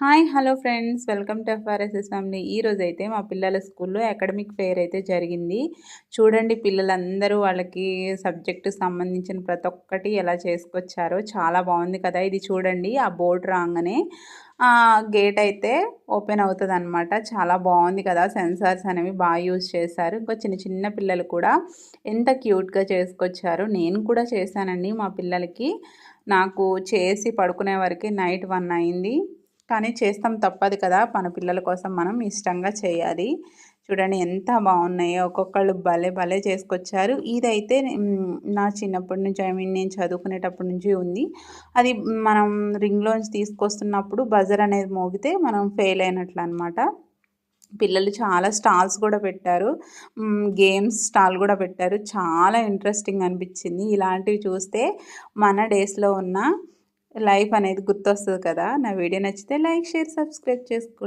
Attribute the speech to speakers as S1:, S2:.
S1: Hi hello friends, welcome to FRSS family. ఈరోజైతే మా పిల్లల స్కూల్లో అకాడమిక్ ఫెయిర్ అయితే జరిగింది. చూడండి, పిల్లలందరూ వాళ్ళకి సబ్జెక్టు సంబంధించిన ప్రతి ఒక్కటి ఎలా చేసుకొచ్చారో చాలా బాగుంది కదా. ఇది చూడండి, ఆ బోర్డు రాగానే గేట్ అయితే ఓపెన్ అవుతుంది అనమాట. చాలా బాగుంది కదా. సెన్సార్స్ అనేవి బాగా యూజ్ చేశారు. ఇంకా చిన్న చిన్న పిల్లలు కూడా ఎంత క్యూట్గా చేసుకొచ్చారు. నేను కూడా చేశానండి మా పిల్లలకి. నాకు చేసి పడుకునే వరకు నైట్ 1 అయింది. కానీ చేస్తాం, తప్పదు కదా. మన పిల్లల కోసం మనం ఇష్టంగా చేయాలి. చూడండి ఎంత బాగున్నాయో, ఒక్కొక్కళ్ళు భలే భలే చేసుకొచ్చారు. ఇదైతే నా చిన్నప్పటి నుంచి, నేను చదువుకునేటప్పటి నుంచి ఉంది. అది మనం రింగ్లోంచి తీసుకొస్తున్నప్పుడు బజర్ అనేది మోగితే మనం ఫెయిల్ అయినట్లు అనమాట. పిల్లలు చాలా స్టాల్స్ కూడా పెట్టారు, గేమ్స్ స్టాల్ కూడా పెట్టారు. చాలా ఇంట్రెస్టింగ్ అనిపించింది. ఇలాంటివి చూస్తే మన డేస్లో ఉన్న లైఫ్ అనేది గుర్తొస్తుంది కదా. నా వీడియో నచ్చితే లైక్, షేర్, సబ్స్క్రైబ్ చేసుకోండి.